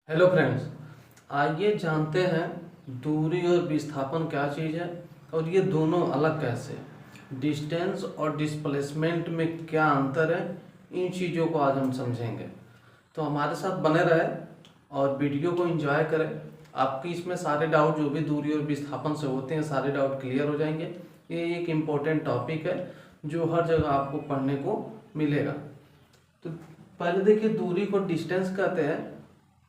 Hello friends, आइए जानते हैं दूरी और विस्थापन क्या चीज़ है और ये दोनों अलग कैसे हैं। डिस्टेंस और डिस्प्लेसमेंट में क्या अंतर है, इन चीज़ों को आज हम समझेंगे। तो हमारे साथ बने रहे और वीडियो को एंजॉय करें। आपकी इसमें सारे डाउट जो भी दूरी और विस्थापन से होते हैं, सारे डाउट क्लियर हो जाएंगे। ये एक इम्पोर्टेंट टॉपिक है जो हर जगह आपको पढ़ने को मिलेगा। तो पहले देखिए, दूरी को डिस्टेंस कहते हैं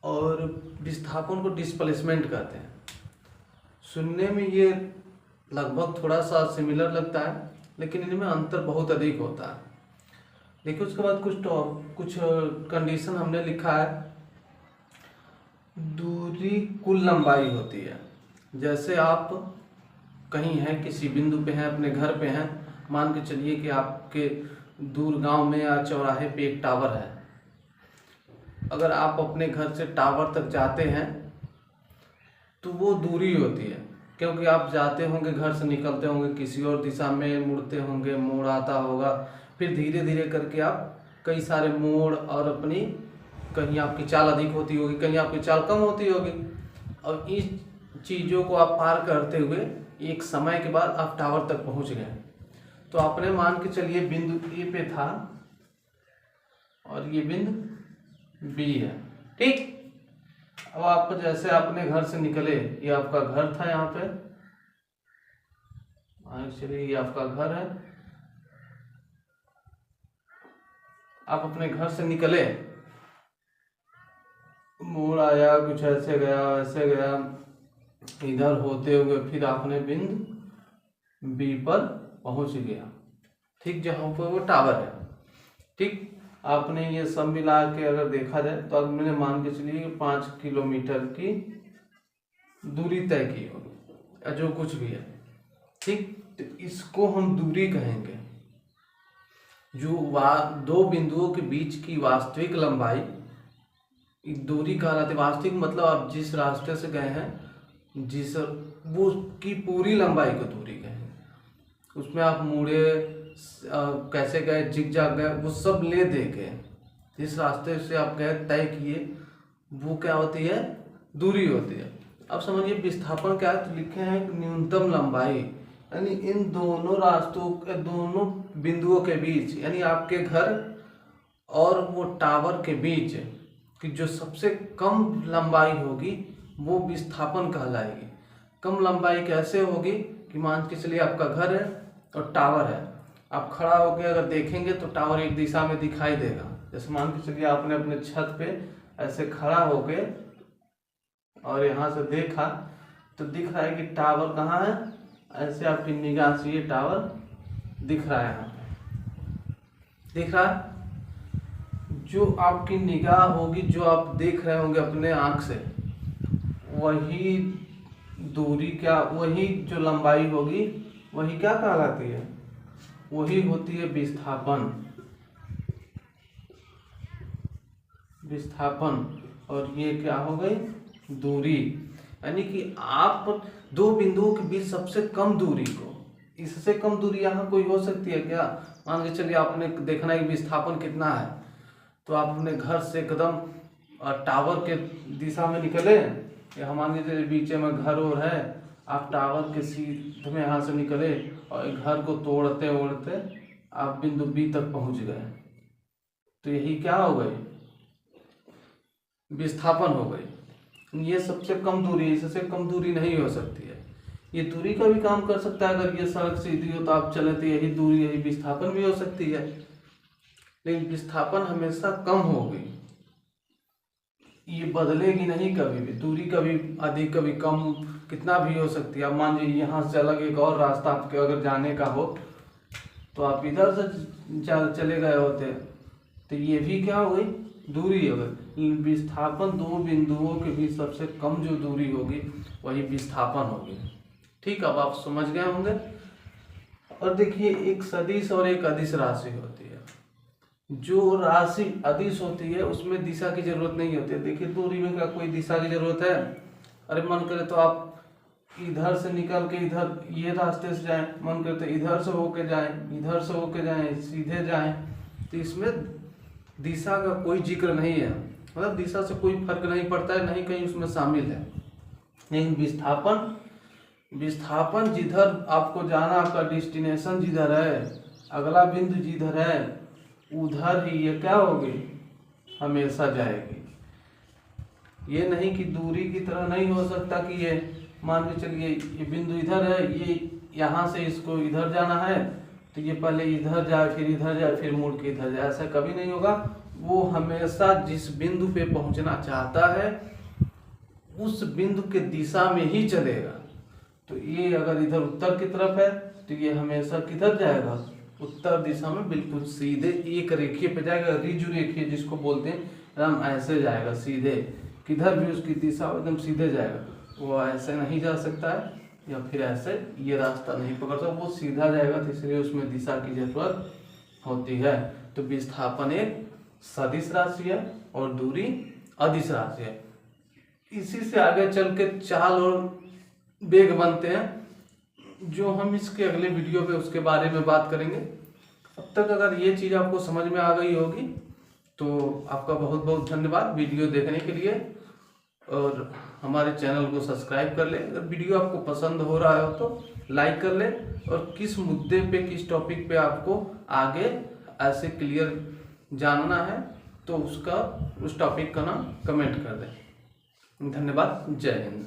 और विस्थापन को डिस्प्लेसमेंट कहते हैं। सुनने में ये लगभग थोड़ा सा सिमिलर लगता है, लेकिन इनमें अंतर बहुत अधिक होता है। देखिए, उसके बाद कुछ कंडीशन हमने लिखा है। दूरी कुल लंबाई होती है। जैसे आप कहीं हैं, किसी बिंदु पे हैं, अपने घर पे हैं, मान के चलिए कि आपके दूर गांव में या चौराहे पे एक टावर है। अगर आप अपने घर से टावर तक जाते हैं तो वो दूरी होती है, क्योंकि आप जाते होंगे, घर से निकलते होंगे, किसी और दिशा में मुड़ते होंगे, मोड़ आता होगा, फिर धीरे धीरे करके आप कई सारे मोड़ और अपनी कहीं आपकी चाल अधिक होती होगी, कहीं आपकी चाल कम होती होगी, और इस चीज़ों को आप पार करते हुए एक समय के बाद आप टावर तक पहुंच गए। तो आपने मान के चलिए बिंदु ए पे था और ये बिंदु बी है, ठीक। अब आप जैसे अपने घर से निकले, ये आपका घर था, यहाँ पे चलिए ये आपका घर है। आप अपने घर से निकले, मोड़ आया, कुछ ऐसे गया वैसे गया, इधर होते हुए फिर आपने बिंदु बी पर पहुंच गया, ठीक, जहां पर वो टावर है, ठीक। आपने ये सब मिला के अगर देखा जाए तो अब मैंने मान के चलिए 5 किलोमीटर की दूरी तय की होगी, या जो कुछ भी है, ठीक। तो इसको हम दूरी कहेंगे। जो दो बिंदुओं के बीच की वास्तविक लंबाई दूरी कहलाती है। वास्तविक मतलब आप जिस रास्ते से गए हैं, जिस वो की पूरी लंबाई को दूरी कहेंगे। उसमें आप मुड़े, कैसे गए, जिगजैग गए, वो सब ले दे के जिस रास्ते से आप गए, तय किए, वो क्या होती है, दूरी होती है। अब समझिए विस्थापन क्या है। तो लिखे हैं न्यूनतम लंबाई, यानी इन दोनों रास्तों के, दोनों बिंदुओं के बीच, यानी आपके घर और वो टावर के बीच कि जो सबसे कम लंबाई होगी वो विस्थापन कहलाएगी। कम लंबाई कैसे होगी कि मान के चलिए आपका घर है और टावर है। आप खड़ा होकर अगर देखेंगे तो टावर एक दिशा में दिखाई देगा। जैसे मान के चलिए आपने अपने छत पे ऐसे खड़ा होके और यहाँ से देखा तो दिख रहा है कि टावर कहाँ है। ऐसे आपकी निगाह से ये टावर दिख रहा है, यहाँ पे दिख रहा है। जो आपकी निगाह होगी, जो आप देख रहे होंगे अपने आँख से, वही दूरी क्या, वही जो लंबाई होगी, वही क्या कहलाती है, वही होती है विस्थापन। विस्थापन। और ये क्या हो गई, दूरी। यानी कि आप दो बिंदुओं के बीच सबसे कम दूरी को, इससे कम दूरी यहाँ कोई हो सकती है क्या। मान के चलिए आपने देखना है कि विस्थापन कितना है, तो आप अपने घर से एकदम टावर के दिशा में निकले, या मान के चलिए बीच में घर और है, आप टावर के सीधे में यहाँ से निकले और घर को तोड़ते ओड़ते आप बिंदु बी तक पहुँच गए। तो यही क्या हो गई, विस्थापन हो गई। ये सबसे कम दूरी है, इससे कम दूरी नहीं हो सकती है। ये दूरी का भी काम कर सकता है। अगर ये सड़क सीधी हो तो आप चले तो यही दूरी, यही विस्थापन भी हो सकती है। लेकिन विस्थापन हमेशा कम होगी, ये बदलेगी नहीं कभी भी। दूरी कभी अधिक कभी कम कितना भी हो सकती है। अब मान लीजिए यहाँ से अलग एक और रास्ता आपके अगर जाने का हो तो आप इधर से चले गए होते, तो ये भी क्या हो गई, दूरी हो गई। विस्थापन दो बिंदुओं के बीच सबसे कम जो दूरी होगी वही विस्थापन होगी, ठीक। अब आप समझ गए होंगे। और देखिए, एक सदिश और एक अदिश राशि होती है। जो राशि अदिश होती है उसमें दिशा की जरूरत नहीं होती है। देखिए, दूरी में क्या कोई दिशा की जरूरत है। अरे मन करे तो आप इधर से निकल के इधर ये रास्ते से जाएं, मन करे तो इधर से होके जाएं, इधर से होके जाएं, सीधे जाएं, तो इसमें दिशा का कोई जिक्र नहीं है। मतलब दिशा से कोई फर्क नहीं पड़ता है, नहीं कहीं उसमें शामिल है। लेकिन विस्थापन जिधर आपको जाना, आपका डेस्टिनेशन जिधर है, अगला बिंदु जिधर है, उधर ही ये क्या होगी, हमेशा जाएगी। ये नहीं कि दूरी की तरह नहीं हो सकता कि ये मान के चलिए ये बिंदु इधर है, ये यहाँ से इसको इधर जाना है तो ये पहले इधर जाए फिर इधर जाए फिर मुड़ के इधर जाए, ऐसा कभी नहीं होगा। वो हमेशा जिस बिंदु पे पहुंचना चाहता है उस बिंदु के दिशा में ही चलेगा। तो ये अगर इधर उत्तर की तरफ है तो ये हमेशा किधर जाएगा, उत्तर दिशा में बिल्कुल सीधे एक रेखीय पे जाएगा, रिजु रेखीय जिसको बोलते हैं, एकदम ऐसे जाएगा सीधे, किधर भी उसकी दिशा एकदम सीधे जाएगा। वो ऐसे नहीं जा सकता है या फिर ऐसे ये रास्ता नहीं पकड़ सकता, वो सीधा जाएगा, तो इसलिए उसमें दिशा की जरूरत होती है। तो विस्थापन एक सदिश राशि है और दूरी अदिश राशि है। इसी से आगे चल के चाल और वेग बनते हैं, जो हम इसके अगले वीडियो पे उसके बारे में बात करेंगे। अब तक अगर ये चीज़ आपको समझ में आ गई होगी तो आपका बहुत बहुत धन्यवाद वीडियो देखने के लिए, और हमारे चैनल को सब्सक्राइब कर ले। अगर वीडियो आपको पसंद हो रहा है तो लाइक कर ले, और किस मुद्दे पे, किस टॉपिक पे आपको आगे ऐसे क्लियर जानना है तो उस टॉपिक का नाम कमेंट कर दें। धन्यवाद, जय हिंद।